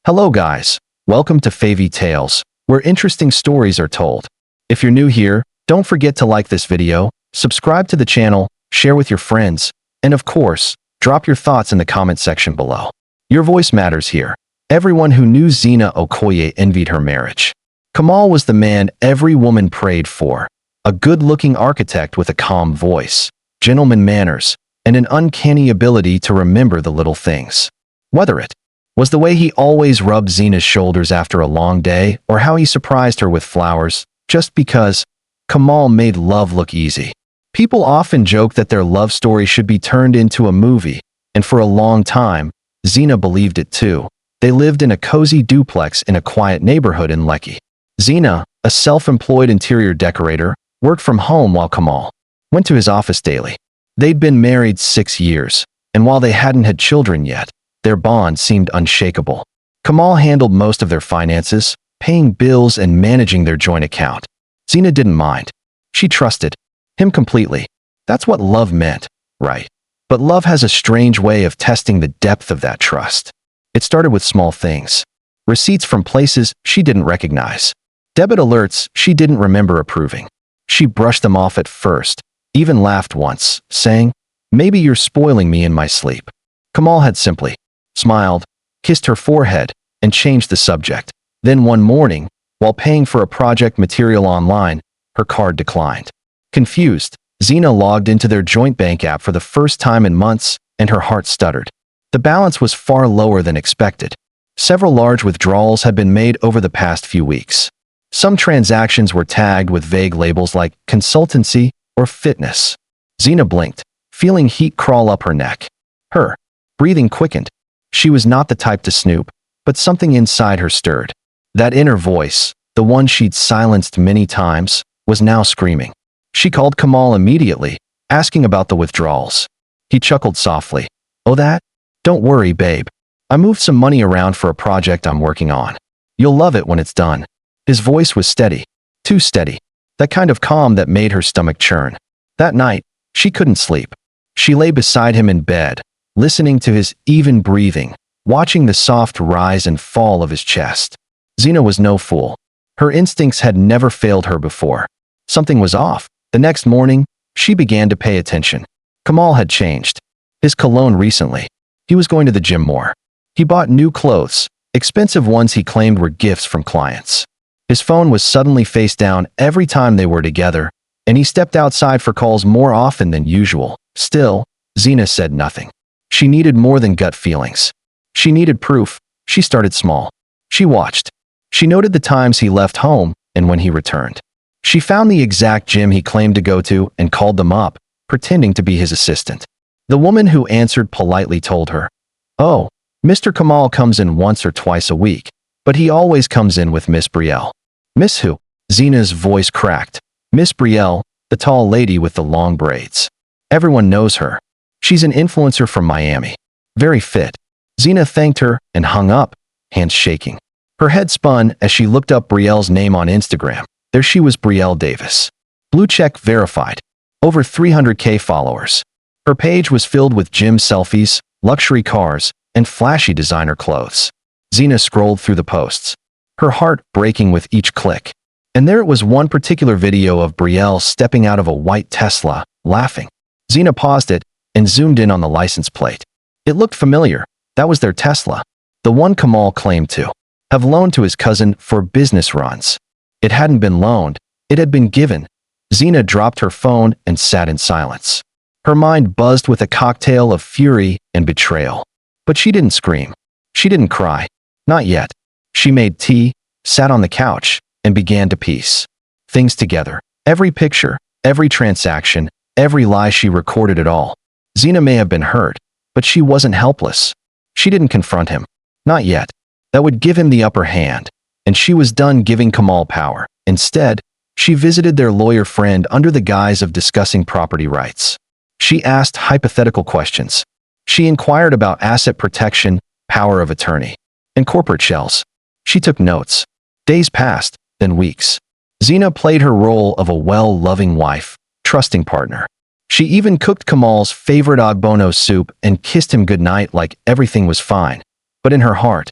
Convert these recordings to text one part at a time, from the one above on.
Hello guys, welcome to Folktales, where interesting stories are told. If you're new here, don't forget to like this video, subscribe to the channel, share with your friends, and of course, drop your thoughts in the comment section below. Your voice matters here. Everyone who knew Zina Okoye envied her marriage. Kamal was the man every woman prayed for, a good-looking architect with a calm voice, gentleman manners, and an uncanny ability to remember the little things. Whether it was the way he always rubbed Zina's shoulders after a long day, or how he surprised her with flowers, just because Kamal made love look easy. People often joke that their love story should be turned into a movie, and for a long time, Zina believed it too. They lived in a cozy duplex in a quiet neighborhood in Lekki. Zina, a self-employed interior decorator, worked from home while Kamal went to his office daily. They'd been married 6 years, and while they hadn't had children yet, their bond seemed unshakable. Kamal handled most of their finances, paying bills and managing their joint account. Zina didn't mind. She trusted him completely. That's what love meant, right? But love has a strange way of testing the depth of that trust. It started with small things. Receipts from places she didn't recognize. Debit alerts she didn't remember approving. She brushed them off at first, even laughed once, saying, "Maybe you're spoiling me in my sleep." Kamal had simply smiled, kissed her forehead, and changed the subject. Then one morning, while paying for a project material online, her card declined. Confused, Zina logged into their joint bank app for the first time in months, and her heart stuttered. The balance was far lower than expected. Several large withdrawals had been made over the past few weeks. Some transactions were tagged with vague labels like consultancy or fitness. Zina blinked, feeling heat crawl up her neck. Her breathing quickened. She was not the type to snoop, but something inside her stirred. That inner voice, the one she'd silenced many times, was now screaming. She called Kamal immediately, asking about the withdrawals. He chuckled softly. "Oh that? Don't worry, babe. I moved some money around for a project I'm working on. You'll love it when it's done." His voice was steady, too steady, that kind of calm that made her stomach churn. That night, she couldn't sleep. She lay beside him in bed, listening to his even breathing, watching the soft rise and fall of his chest. Zina was no fool. Her instincts had never failed her before. Something was off. The next morning, she began to pay attention. Kamal had changed. His cologne recently. He was going to the gym more. He bought new clothes, expensive ones he claimed were gifts from clients. His phone was suddenly face down every time they were together, and he stepped outside for calls more often than usual. Still, Zina said nothing. She needed more than gut feelings. She needed proof. She started small. She watched. She noted the times he left home and when he returned. She found the exact gym he claimed to go to and called them up, pretending to be his assistant. The woman who answered politely told her, "Oh, Mr. Kamal comes in once or twice a week, but he always comes in with Miss Brielle." "Miss who?" Zina's voice cracked. "Miss Brielle, the tall lady with the long braids. Everyone knows her. She's an influencer from Miami. Very fit." Zina thanked her and hung up, hands shaking. Her head spun as she looked up Brielle's name on Instagram. There she was, Brielle Davis. Blue check verified. Over 300K followers. Her page was filled with gym selfies, luxury cars, and flashy designer clothes. Zina scrolled through the posts, her heart breaking with each click. And there it was, one particular video of Brielle stepping out of a white Tesla, laughing. Zina paused it and zoomed in on the license plate. It looked familiar. That was their Tesla. The one Kamal claimed to have loaned to his cousin for business runs. It hadn't been loaned. It had been given. Zina dropped her phone and sat in silence. Her mind buzzed with a cocktail of fury and betrayal. But she didn't scream. She didn't cry. Not yet. She made tea, sat on the couch, and began to piece things together. Every picture, every transaction, every lie. She recorded it all. Zina may have been hurt, but she wasn't helpless. She didn't confront him. Not yet. That would give him the upper hand, and she was done giving Kamal power. Instead, she visited their lawyer friend under the guise of discussing property rights. She asked hypothetical questions. She inquired about asset protection, power of attorney, and corporate shells. She took notes. Days passed, then weeks. Zina played her role of a well-loving wife, trusting partner. She even cooked Kamal's favorite ogbono soup and kissed him goodnight like everything was fine. But in her heart,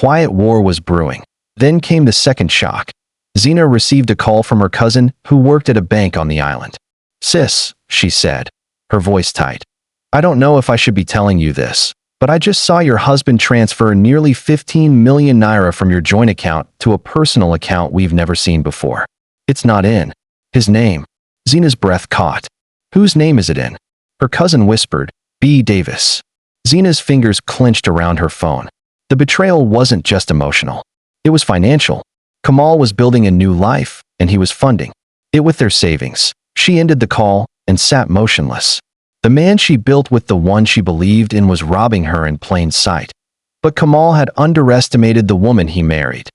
quiet war was brewing. Then came the second shock. Zina received a call from her cousin who worked at a bank on the island. "Sis," she said, her voice tight. "I don't know if I should be telling you this, but I just saw your husband transfer nearly 15 million naira from your joint account to a personal account we've never seen before. It's not in his name." Zina's breath caught. "Whose name is it in?" Her cousin whispered, "B. Davis." Zina's fingers clenched around her phone. The betrayal wasn't just emotional. It was financial. Kamal was building a new life, and he was funding it with their savings. She ended the call and sat motionless. The man she built with the one she believed in was robbing her in plain sight. But Kamal had underestimated the woman he married.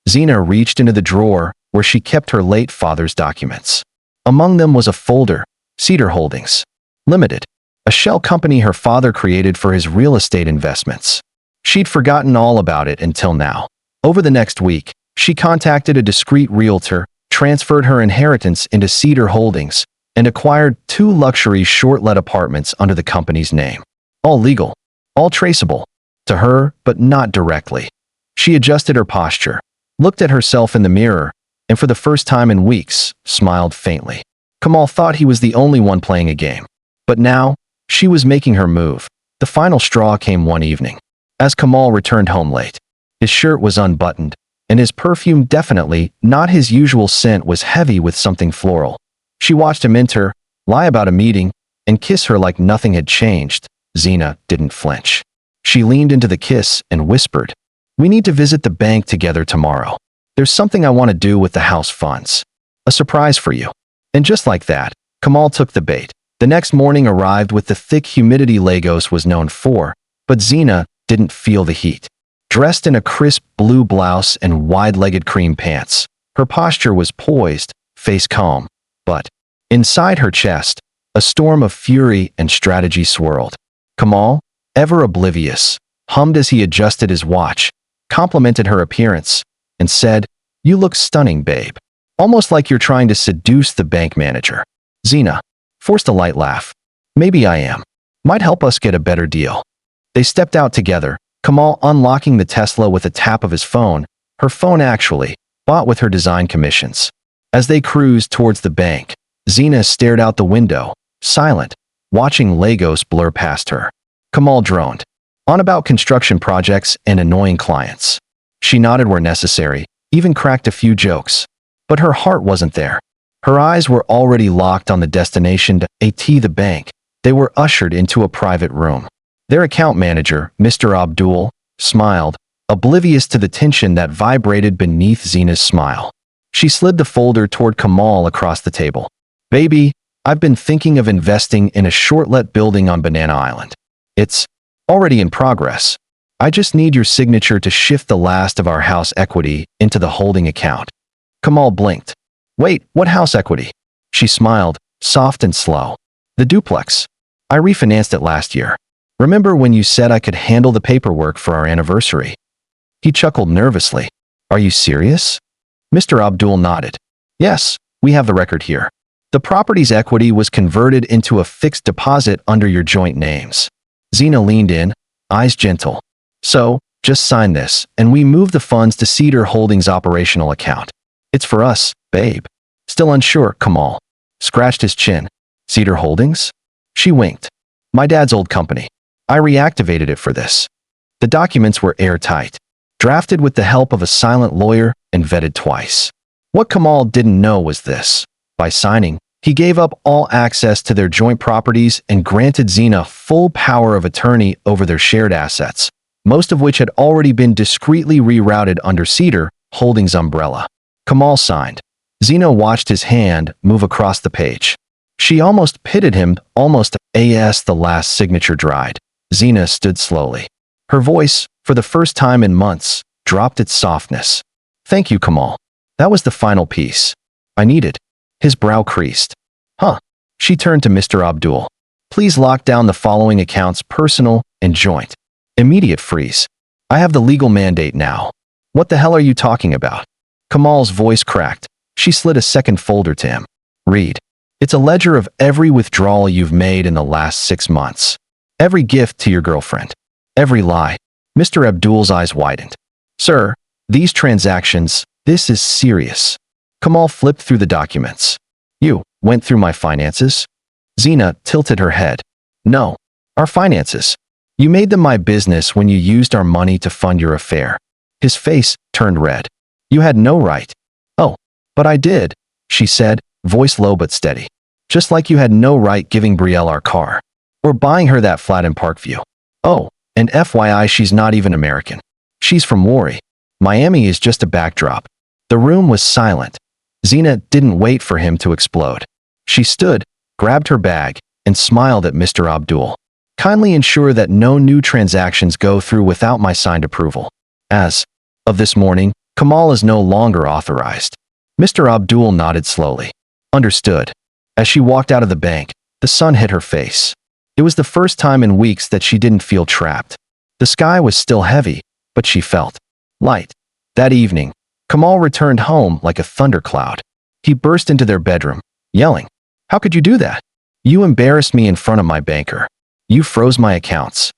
Zina reached into the drawer where she kept her late father's documents. Among them was a folder, Cedar Holdings Limited, a shell company her father created for his real estate investments. She'd forgotten all about it until now. Over the next week, she contacted a discreet realtor, transferred her inheritance into Cedar Holdings, and acquired 2 luxury short-let apartments under the company's name. All legal, all traceable to her, but not directly. She adjusted her posture, looked at herself in the mirror, and for the first time in weeks, smiled faintly. Kamal thought he was the only one playing a game. But now, she was making her move. The final straw came one evening. As Kamal returned home late, his shirt was unbuttoned, and his perfume, definitely not his usual scent, was heavy with something floral. She watched him enter, lie about a meeting, and kiss her like nothing had changed. Zina didn't flinch. She leaned into the kiss and whispered, "We need to visit the bank together tomorrow. There's something I want to do with the house funds. A surprise for you." And just like that, Kamal took the bait. The next morning arrived with the thick humidity Lagos was known for, but Zina didn't feel the heat. Dressed in a crisp blue blouse and wide-legged cream pants, her posture was poised, face calm. But inside her chest, a storm of fury and strategy swirled. Kamal, ever oblivious, hummed as he adjusted his watch, complimented her appearance, and said, "You look stunning, babe. Almost like you're trying to seduce the bank manager." Zina forced a light laugh. "Maybe I am. Might help us get a better deal." They stepped out together, Kamal unlocking the Tesla with a tap of his phone, her phone actually, bought with her design commissions. As they cruised towards the bank, Zina stared out the window, silent, watching Lagos blur past her. Kamal droned on about construction projects and annoying clients. She nodded where necessary, even cracked a few jokes. But her heart wasn't there. Her eyes were already locked on the destination, the bank. They were ushered into a private room. Their account manager, Mr. Abdul, smiled, oblivious to the tension that vibrated beneath Zina's smile. She slid the folder toward Kamal across the table. "Baby, I've been thinking of investing in a short-let building on Banana Island. It's already in progress. I just need your signature to shift the last of our house equity into the holding account." Kamal blinked. "Wait, what house equity?" She smiled, soft and slow. "The duplex. I refinanced it last year. Remember when you said I could handle the paperwork for our anniversary?" He chuckled nervously. "Are you serious?" Mr. Abdul nodded. "Yes, we have the record here. The property's equity was converted into a fixed deposit under your joint names." Zina leaned in, eyes gentle. "So, just sign this, and we move the funds to Cedar Holdings' operational account. It's for us, babe." Still unsure, Kamal scratched his chin. "Cedar Holdings?" She winked. "My dad's old company. I reactivated it for this." The documents were airtight, drafted with the help of a silent lawyer and vetted twice. What Kamal didn't know was this. By signing, he gave up all access to their joint properties and granted Zina full power of attorney over their shared assets, most of which had already been discreetly rerouted under Cedar Holdings' umbrella. Kamal signed. Zina watched his hand move across the page. She almost pitied him, almost as the last signature dried. Zina stood slowly. Her voice, for the first time in months, dropped its softness. "Thank you, Kamal. That was the final piece I needed." His brow creased. "Huh." She turned to Mr. Abdul. "Please lock down the following accounts: personal and joint. Immediate freeze. I have the legal mandate now." "What the hell are you talking about?" Kamal's voice cracked. She slid a second folder to him. "Read. It's a ledger of every withdrawal you've made in the last 6 months. Every gift to your girlfriend. Every lie." Mr. Abdul's eyes widened. Sir, these transactions, this is serious. Kamal flipped through the documents. You went through my finances? Zina tilted her head. No. Our finances. You made them my business when you used our money to fund your affair. His face turned red. You had no right. Oh, but I did, she said, voice low but steady. Just like you had no right giving Brielle our car. Or buying her that flat in Parkview. Oh, and FYI, she's not even American. She's from Warri. Miami is just a backdrop. The room was silent. Zina didn't wait for him to explode. She stood, grabbed her bag, and smiled at Mr. Abdul. Kindly ensure that no new transactions go through without my signed approval. As of this morning, Kamal is no longer authorized. Mr. Abdul nodded slowly. Understood. As she walked out of the bank, the sun hit her face. It was the first time in weeks that she didn't feel trapped. The sky was still heavy, but she felt light. That evening, Kamal returned home like a thundercloud. He burst into their bedroom, yelling, "How could you do that? You embarrassed me in front of my banker. You froze my accounts."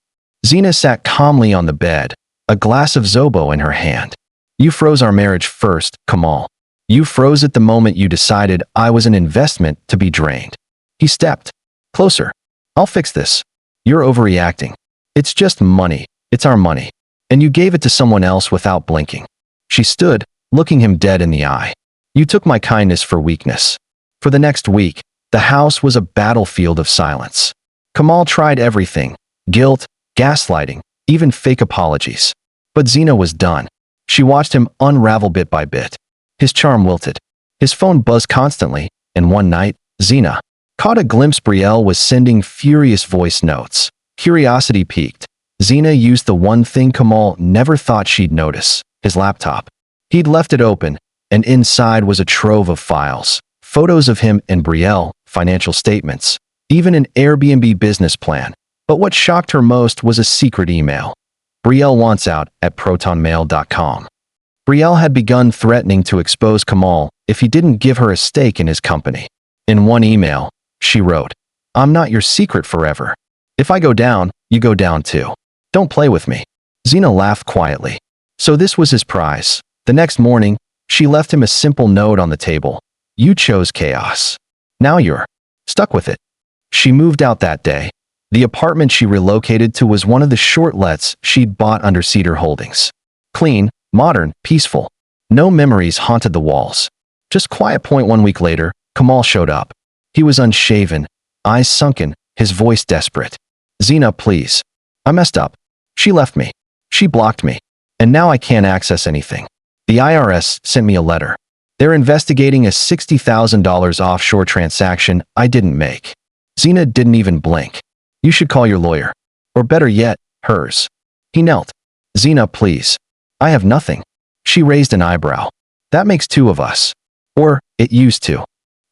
Zina sat calmly on the bed, a glass of Zobo in her hand. You froze our marriage first, Kamal. You froze it the moment you decided I was an investment to be drained. He stepped closer. I'll fix this. You're overreacting. It's just money. It's our money. And you gave it to someone else without blinking. She stood, looking him dead in the eye. You took my kindness for weakness. For the next week, the house was a battlefield of silence. Kamal tried everything, guilt, gaslighting, even fake apologies. But Zina was done. She watched him unravel bit by bit. His charm wilted. His phone buzzed constantly, and one night, Zina caught a glimpse Brielle was sending furious voice notes. Curiosity piqued. Zina used the one thing Kamal never thought she'd notice, his laptop. He'd left it open, and inside was a trove of files. Photos of him and Brielle, financial statements, even an Airbnb business plan. But what shocked her most was a secret email. Brielle wants out at protonmail.com. Brielle had begun threatening to expose Kamal if he didn't give her a stake in his company. In one email, she wrote, "I'm not your secret forever. If I go down, you go down too. Don't play with me." Zina laughed quietly. So this was his prize. The next morning, she left him a simple note on the table. You chose chaos. Now you're stuck with it. She moved out that day. The apartment she relocated to was one of the short lets she'd bought under Cedar Holdings. Clean, modern, peaceful. No memories haunted the walls. Just quiet. 1 week later, Kamal showed up. He was unshaven, eyes sunken, his voice desperate. Zina, please. I messed up. She left me. She blocked me. And now I can't access anything. The IRS sent me a letter. They're investigating a $60,000 offshore transaction I didn't make. Zina didn't even blink. You should call your lawyer. Or better yet, hers. He knelt. Zina, please. I have nothing. She raised an eyebrow. That makes two of us. Or, it used to.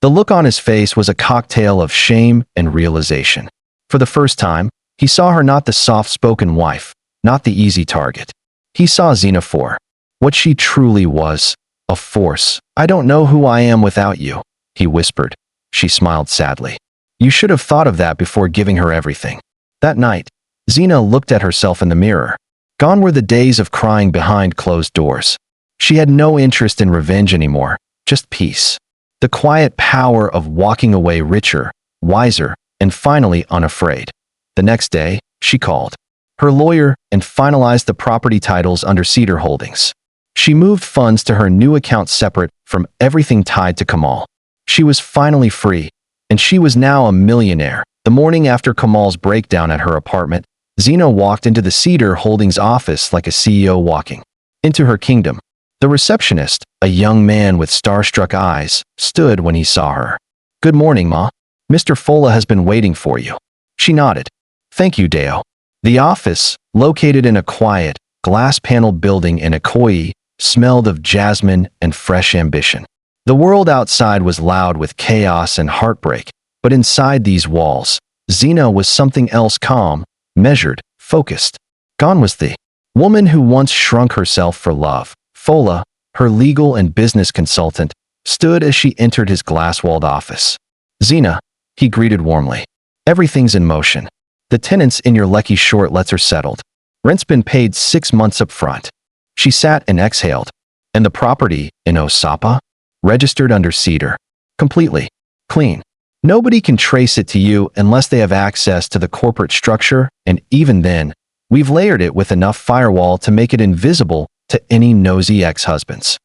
The look on his face was a cocktail of shame and realization. For the first time, he saw her not the soft-spoken wife, not the easy target. He saw Zina for what she truly was, a force. I don't know who I am without you, he whispered. She smiled sadly. You should have thought of that before giving her everything. That night, Zina looked at herself in the mirror. Gone were the days of crying behind closed doors. She had no interest in revenge anymore, just peace. The quiet power of walking away richer, wiser, and finally unafraid. The next day, she called her lawyer and finalized the property titles under Cedar Holdings. She moved funds to her new account separate from everything tied to Kamal. She was finally free, and she was now a millionaire. The morning after Kamal's breakdown at her apartment, Zina walked into the Cedar Holdings office like a CEO walking into her kingdom. The receptionist, a young man with starstruck eyes, stood when he saw her. Good morning, Ma. Mr. Fola has been waiting for you. She nodded. Thank you, Deo. The office, located in a quiet, glass-paneled building in Ikoyi, smelled of jasmine and fresh ambition. The world outside was loud with chaos and heartbreak, but inside these walls, Zina was something else, calm, measured, focused. Gone was the woman who once shrunk herself for love. Fola, her legal and business consultant, stood as she entered his glass-walled office. Zina, he greeted warmly. Everything's in motion. The tenants in your Lekki short lets are settled. Rent's been paid 6 months up front. She sat and exhaled. And the property in Osapa? Registered under cedar. Completely. Clean. Nobody can trace it to you unless they have access to the corporate structure, and even then, we've layered it with enough firewall to make it invisible to any nosy ex-husbands.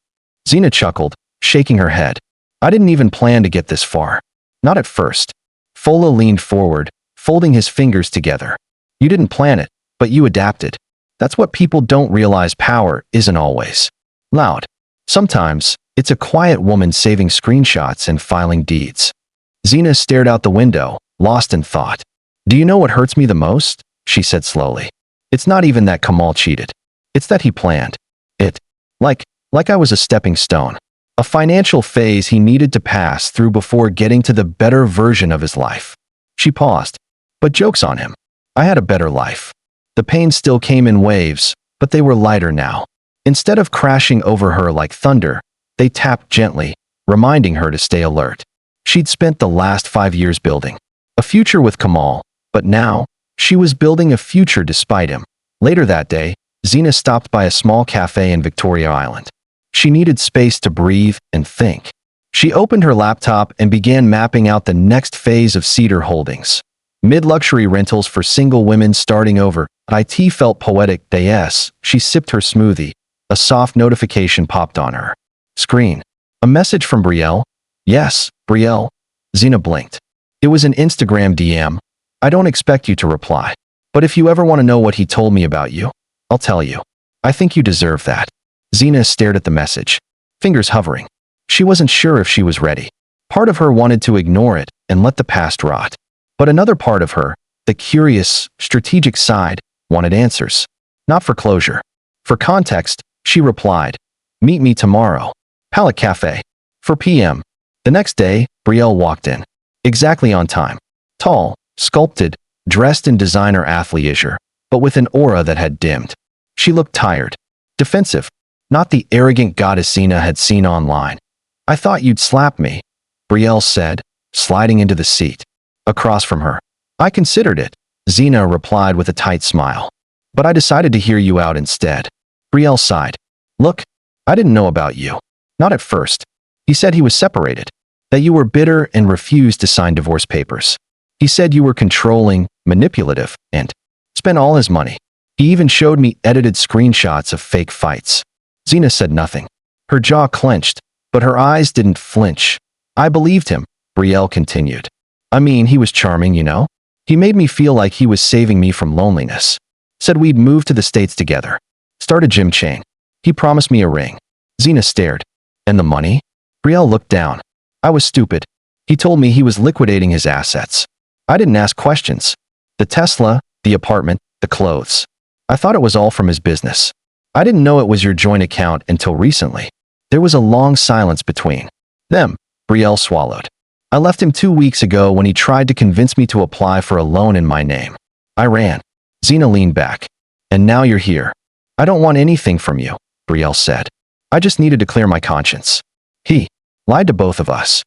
Zena chuckled, shaking her head. I didn't even plan to get this far. Not at first. Fola leaned forward, folding his fingers together. You didn't plan it, but you adapted. That's what people don't realize. Power isn't always loud. Sometimes, it's a quiet woman saving screenshots and filing deeds. Zena stared out the window, lost in thought. Do you know what hurts me the most? She said slowly. It's not even that Kamal cheated. It's that he planned it. Like I was a stepping stone. A financial phase he needed to pass through before getting to the better version of his life. She paused. But joke's on him. I had a better life. The pain still came in waves, but they were lighter now. Instead of crashing over her like thunder, they tapped gently, reminding her to stay alert. She'd spent the last 5 years building a future with Kamal, but now, she was building a future despite him. Later that day, Zena stopped by a small cafe in Victoria Island. She needed space to breathe and think. She opened her laptop and began mapping out the next phase of Cedar Holdings. Mid-luxury rentals for single women starting over. It felt poetic. Yes, she sipped her smoothie. A soft notification popped on her screen. A message from Brielle? Yes, Brielle. Zena blinked. It was an Instagram DM. I don't expect you to reply. But if you ever want to know what he told me about you, I'll tell you. I think you deserve that. Zena stared at the message, fingers hovering. She wasn't sure if she was ready. Part of her wanted to ignore it and let the past rot. But another part of her, the curious, strategic side, wanted answers. Not for closure. For context, she replied, meet me tomorrow. Palette Cafe. 4 p.m. The next day, Brielle walked in. Exactly on time. Tall, sculpted, dressed in designer athleisure, but with an aura that had dimmed. She looked tired. Defensive. Not the arrogant goddess Zena had seen online. I thought you'd slap me, Brielle said, sliding into the seat across from her. I considered it, Zena replied with a tight smile. But I decided to hear you out instead. Brielle sighed. Look, I didn't know about you. Not at first. He said he was separated. That you were bitter and refused to sign divorce papers. He said you were controlling, manipulative, and spent all his money. He even showed me edited screenshots of fake fights. Zena said nothing. Her jaw clenched, but her eyes didn't flinch. I believed him, Brielle continued. I mean, he was charming, you know? He made me feel like he was saving me from loneliness. Said we'd move to the States together. Start a gym chain. He promised me a ring. Zena stared. And the money? Brielle looked down. I was stupid. He told me he was liquidating his assets. I didn't ask questions. The Tesla, the apartment, the clothes. I thought it was all from his business. I didn't know it was your joint account until recently. There was a long silence between them. Brielle swallowed. I left him 2 weeks ago when he tried to convince me to apply for a loan in my name. I ran. Zena leaned back. And now you're here. I don't want anything from you, Brielle said. I just needed to clear my conscience. He lied to both of us.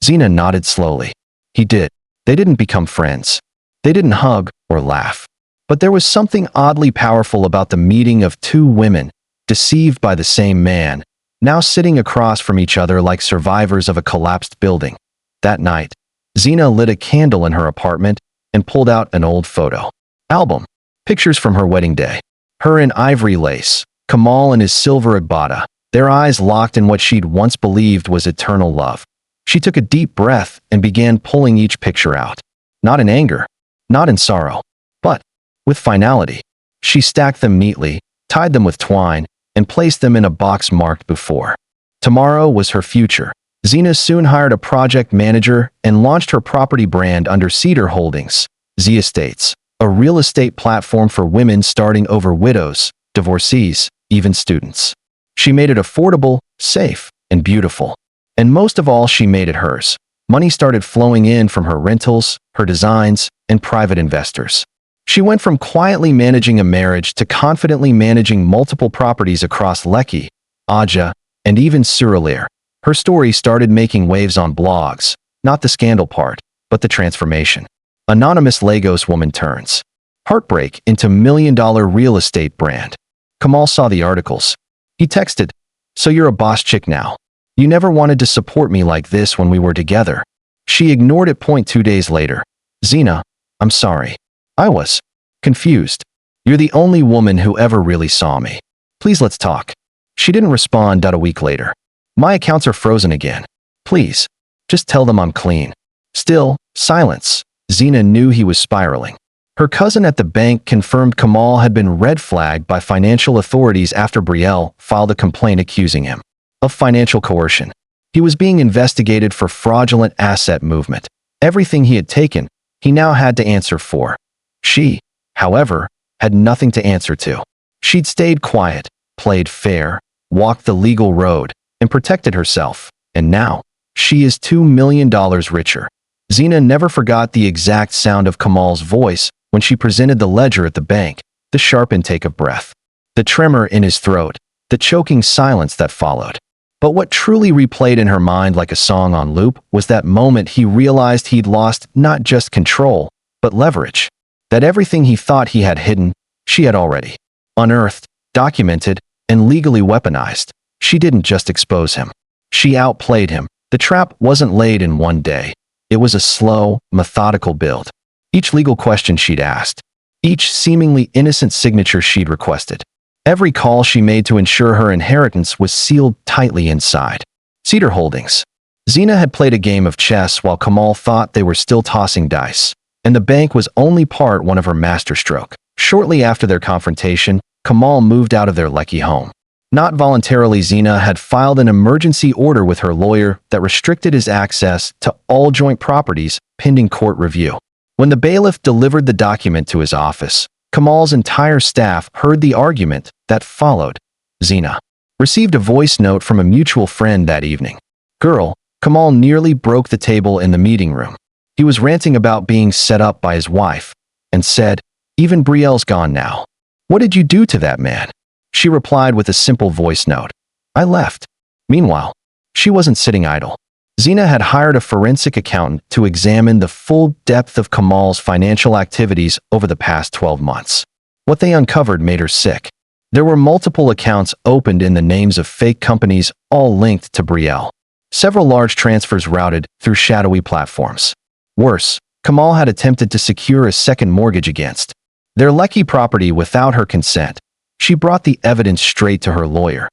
Zena nodded slowly. He did. They didn't become friends. They didn't hug or laugh. But there was something oddly powerful about the meeting of two women, deceived by the same man, now sitting across from each other like survivors of a collapsed building. That night, Zena lit a candle in her apartment and pulled out an old photo album. Pictures from her wedding day. Her in ivory lace, Kamal in his silver agbada, their eyes locked in what she'd once believed was eternal love. She took a deep breath and began pulling each picture out. Not in anger, not in sorrow, but with finality. She stacked them neatly, tied them with twine, and placed them in a box marked before. Tomorrow was her future. Zena soon hired a project manager and launched her property brand under Cedar Holdings, Z Estates, a real estate platform for women starting over, widows, divorcees, even students. She made it affordable, safe, and beautiful. And most of all, she made it hers. Money started flowing in from her rentals, her designs, and private investors. She went from quietly managing a marriage to confidently managing multiple properties across Lekki, Aja, and even Surulere. Her story started making waves on blogs, not the scandal part, but the transformation. Anonymous Lagos woman turns heartbreak into $1 million real estate brand. Kamal saw the articles. He texted, "So you're a boss chick now. You never wanted to support me like this when we were together." She ignored it. 2 days later. "Zena, I'm sorry. I was confused. You're the only woman who ever really saw me. Please let's talk." She didn't respond. A week later. "My accounts are frozen again. Please, just tell them I'm clean." Still, silence. Zena knew he was spiraling. Her cousin at the bank confirmed Kamal had been red flagged by financial authorities after Brielle filed a complaint accusing him of financial coercion. He was being investigated for fraudulent asset movement. Everything he had taken, he now had to answer for. She, however, had nothing to answer to. She'd stayed quiet, played fair, walked the legal road, and protected herself. And now, she is $2 million richer. Zena never forgot the exact sound of Kamal's voice when she presented the ledger at the bank, the sharp intake of breath, the tremor in his throat, the choking silence that followed. But what truly replayed in her mind like a song on loop was that moment he realized he'd lost not just control, but leverage. That everything he thought he had hidden, she had already unearthed, documented, and legally weaponized. She didn't just expose him. She outplayed him. The trap wasn't laid in one day. It was a slow, methodical build. Each legal question she'd asked, each seemingly innocent signature she'd requested, every call she made to ensure her inheritance was sealed tightly inside. Cedar Holdings. Zena had played a game of chess while Kamal thought they were still tossing dice, and the bank was only part one of her masterstroke. Shortly after their confrontation, Kamal moved out of their Lekki home. Not voluntarily, Zena had filed an emergency order with her lawyer that restricted his access to all joint properties pending court review. When the bailiff delivered the document to his office, Kamal's entire staff heard the argument that followed. Zena received a voice note from a mutual friend that evening. "Girl," Kamal nearly broke the table in the meeting room. He was ranting about being set up by his wife, and said, "Even Brielle's gone now. What did you do to that man?" She replied with a simple voice note, "I left." Meanwhile, she wasn't sitting idle. Zena had hired a forensic accountant to examine the full depth of Kamal's financial activities over the past 12 months. What they uncovered made her sick. There were multiple accounts opened in the names of fake companies, all linked to Brielle. Several large transfers routed through shadowy platforms. Worse, Kamal had attempted to secure a second mortgage against their Lekki property without her consent. She brought the evidence straight to her lawyer.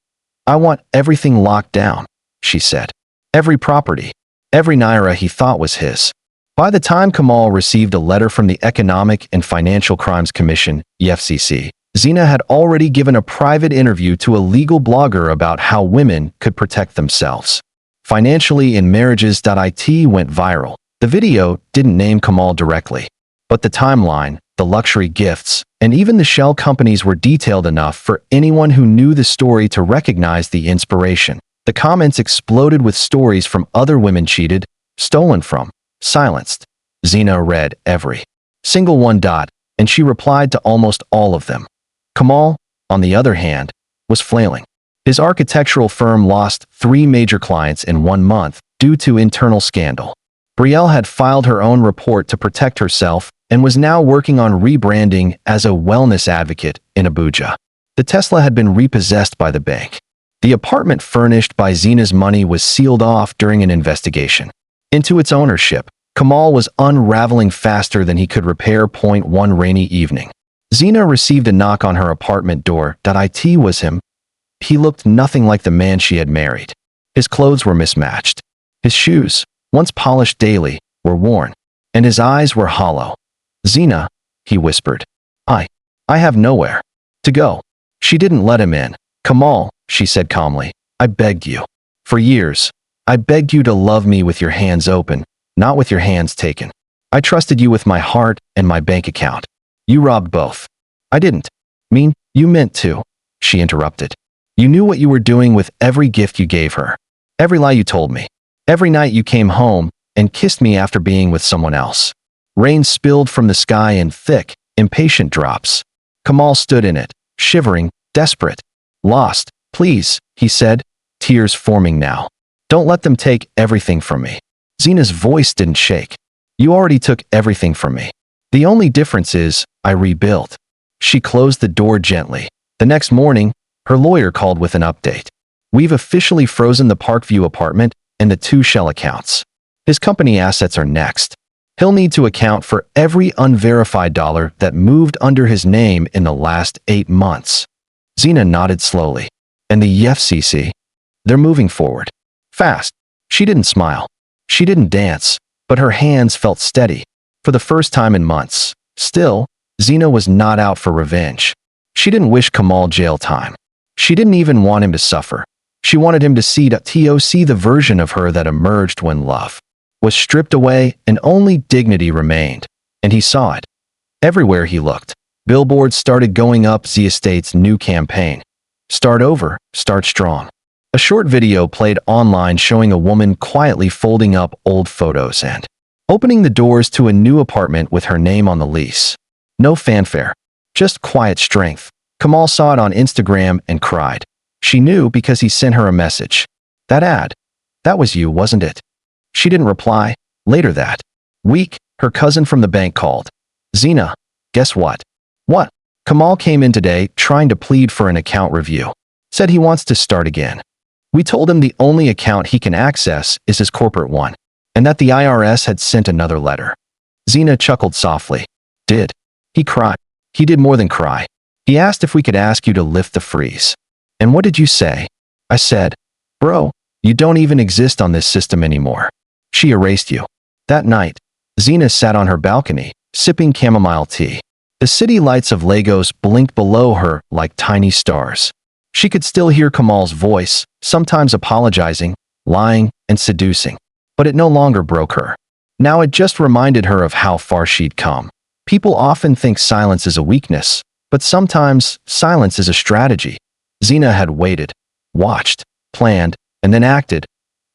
"I want everything locked down," she said. Every property, every naira he thought was his. By the time Kamal received a letter from the Economic and Financial Crimes Commission, EFCC, Zena had already given a private interview to a legal blogger about how women could protect themselves financially in marriages. It went viral. The video didn't name Kamal directly, but the timeline, the luxury gifts, and even the shell companies were detailed enough for anyone who knew the story to recognize the inspiration. The comments exploded with stories from other women cheated, stolen from, silenced. Zena read every single one. And she replied to almost all of them. Kamal, on the other hand, was flailing. His architectural firm lost 3 major clients in 1 month due to internal scandal. Brielle had filed her own report to protect herself and was now working on rebranding as a wellness advocate in Abuja. The Tesla had been repossessed by the bank. The apartment furnished by Zena's money was sealed off during an investigation into its ownership. Kamal was unraveling faster than he could repair. One rainy evening, Zena received a knock on her apartment door. It was him. He looked nothing like the man she had married. His clothes were mismatched. His shoes, once polished daily, were worn, and his eyes were hollow. "Zena," he whispered. I have nowhere to go." She didn't let him in. "Kamal," she said calmly, "I begged you. For years, I begged you to love me with your hands open, not with your hands taken. I trusted you with my heart and my bank account. You robbed both." "I didn't mean you meant to," she interrupted. "You knew what you were doing with every gift you gave her. Every lie you told me. Every night you came home and kissed me after being with someone else." Rain spilled from the sky in thick, impatient drops. Kamal stood in it, shivering, desperate. "Lost, please," he said, tears forming now. "Don't let them take everything from me." Zena's voice didn't shake. "You already took everything from me. The only difference is, I rebuilt." She closed the door gently. The next morning, Her lawyer called with an update. We've officially frozen the Parkview apartment and the 2 shell accounts. His company assets are next. He'll need to account for every unverified dollar that moved under his name in the last 8 months. Zena nodded slowly. And the FCC? They're moving forward. Fast. She didn't smile. She didn't dance, but her hands felt steady. For the first time in months. Still, Zena was not out for revenge. She didn't wish Kamal jail time. She didn't even want him to suffer. She wanted him to see the version of her that emerged when love was stripped away and only dignity remained. And he saw it. Everywhere he looked, billboards started going up. Z Estate's new campaign. Start over, start strong. A short video played online showing a woman quietly folding up old photos and opening the doors to a new apartment with her name on the lease. No fanfare, just quiet strength. Kamal saw it on Instagram and cried. She knew because he sent her a message. That ad. That was you, wasn't it? She didn't reply. Later that week, her cousin from the bank called. Zena, guess what? What? Kamal came in today trying to plead for an account review. Said he wants to start again. We told him the only account he can access is his corporate one, and that the IRS had sent another letter. Zena chuckled softly. Did he cry? He did more than cry. He asked if we could ask you to lift the freeze. And what did you say? I said, bro, you don't even exist on this system anymore. She erased you. That night, Zena sat on her balcony, sipping chamomile tea. The city lights of Lagos blinked below her like tiny stars. She could still hear Kamal's voice, sometimes apologizing, lying, and seducing. But it no longer broke her. Now it just reminded her of how far she'd come. People often think silence is a weakness, but sometimes silence is a strategy. Zena had waited, watched, planned, and then acted,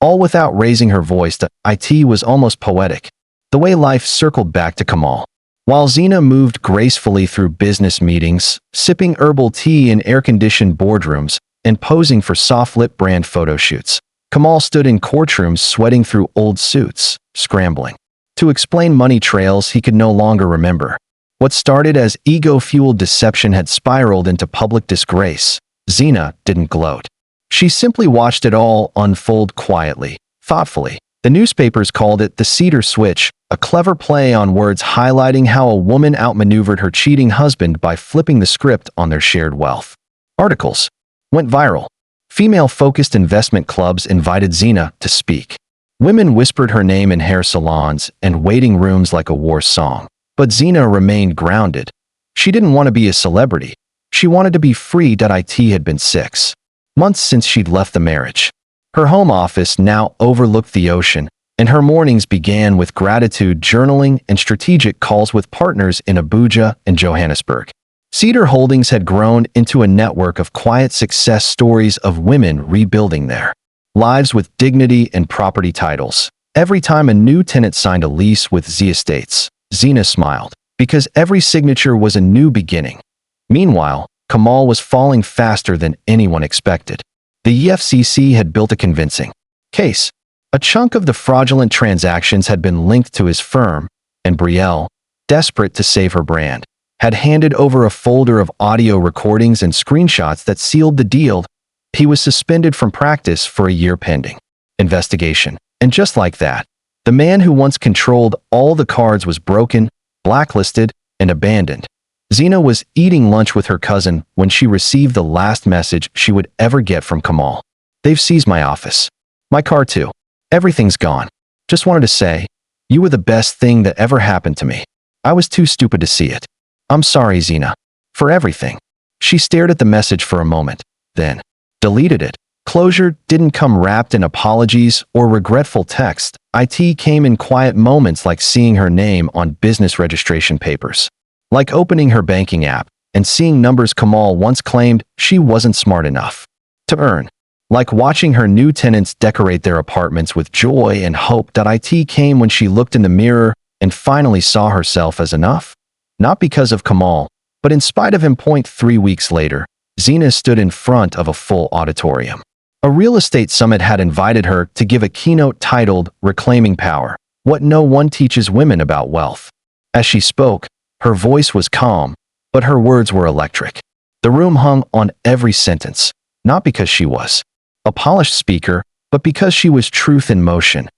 all without raising her voice. It was almost poetic, the way life circled back to Kamal. While Zena moved gracefully through business meetings, sipping herbal tea in air-conditioned boardrooms, and posing for soft-lit brand photo shoots, Kamal stood in courtrooms sweating through old suits, scrambling to explain money trails he could no longer remember. What started as ego-fueled deception had spiraled into public disgrace. Zena didn't gloat. She simply watched it all unfold quietly, thoughtfully. The newspapers called it the Cedar Switch, a clever play on words highlighting how a woman outmaneuvered her cheating husband by flipping the script on their shared wealth. Articles went viral. Female-focused investment clubs invited Zena to speak. Women whispered her name in hair salons and waiting rooms like a war song. But Zena remained grounded. She didn't want to be a celebrity. She wanted to be free. It had been 6 months since she'd left the marriage. Her home office now overlooked the ocean, and her mornings began with gratitude journaling and strategic calls with partners in Abuja and Johannesburg. Cedar Holdings had grown into a network of quiet success stories of women rebuilding their lives with dignity and property titles. Every time a new tenant signed a lease with Z Estates, Zena smiled, because every signature was a new beginning. Meanwhile, Kamal was falling faster than anyone expected. The FCC had built a convincing case. A chunk of the fraudulent transactions had been linked to his firm, and Brielle, desperate to save her brand, had handed over a folder of audio recordings and screenshots that sealed the deal. He was suspended from practice for a year pending investigation. And just like that, the man who once controlled all the cards was broken, blacklisted, and abandoned. Zena was eating lunch with her cousin when she received the last message she would ever get from Kamal. They've seized my office. My car too. Everything's gone. Just wanted to say, you were the best thing that ever happened to me. I was too stupid to see it. I'm sorry, Zena. For everything. She stared at the message for a moment, then deleted it. Closure didn't come wrapped in apologies or regretful text. It came in quiet moments like seeing her name on business registration papers. Like opening her banking app and seeing numbers Kamal once claimed she wasn't smart enough to earn. Like watching her new tenants decorate their apartments with joy and hope. It came when she looked in the mirror and finally saw herself as enough. Not because of Kamal, but in spite of him. 3 weeks later, Zena stood in front of a full auditorium. A real estate summit had invited her to give a keynote titled Reclaiming Power, What No One Teaches Women About Wealth. As she spoke, her voice was calm, but her words were electric. The room hung on every sentence, not because she was a polished speaker, but because she was truth in motion.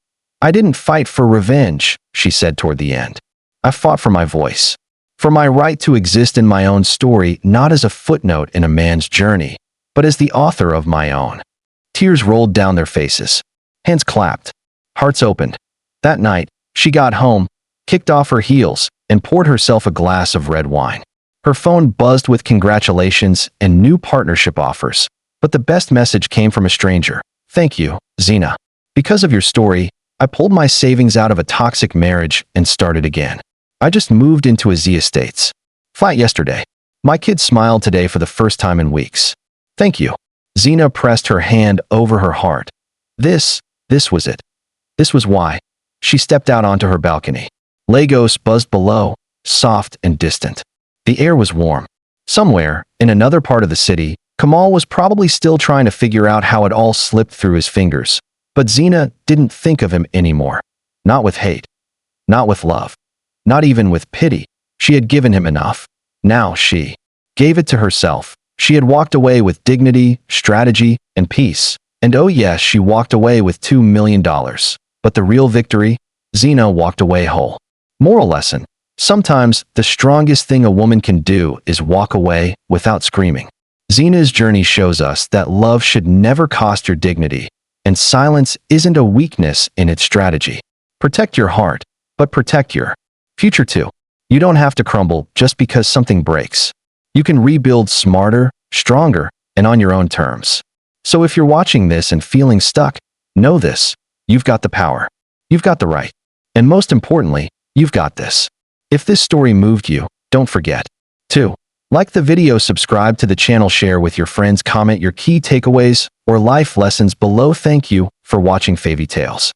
I didn't fight for revenge, she said toward the end. I fought for my voice, for my right to exist in my own story, not as a footnote in a man's journey, but as the author of my own. Tears rolled down their faces. Hands clapped. Hearts opened. That night, she got home, kicked off her heels, and poured herself a glass of red wine. Her phone buzzed with congratulations and new partnership offers. But the best message came from a stranger. Thank you, Zena. Because of your story, I pulled my savings out of a toxic marriage and started again. I just moved into a Z Estates flat yesterday. My kids smiled today for the first time in weeks. Thank you. Zena pressed her hand over her heart. This was it. This was why. She stepped out onto her balcony. Lagos buzzed below, soft and distant. The air was warm. Somewhere, in another part of the city, Kamal was probably still trying to figure out how it all slipped through his fingers. But Zena didn't think of him anymore. Not with hate. Not with love. Not even with pity. She had given him enough. Now she gave it to herself. She had walked away with dignity, strategy, and peace. And oh yes, she walked away with $2 million. But the real victory? Zena walked away whole. Moral lesson. Sometimes the strongest thing a woman can do is walk away without screaming. Zena's journey shows us that love should never cost your dignity, and silence isn't a weakness in its strategy. Protect your heart, but protect your future too. You don't have to crumble just because something breaks. You can rebuild smarter, stronger, and on your own terms. So if you're watching this and feeling stuck, know this. You've got the power. You've got the right. And most importantly, you've got this. If this story moved you, don't forget to like the video, subscribe to the channel, share with your friends, comment your key takeaways or life lessons below. Thank you for watching Folktales.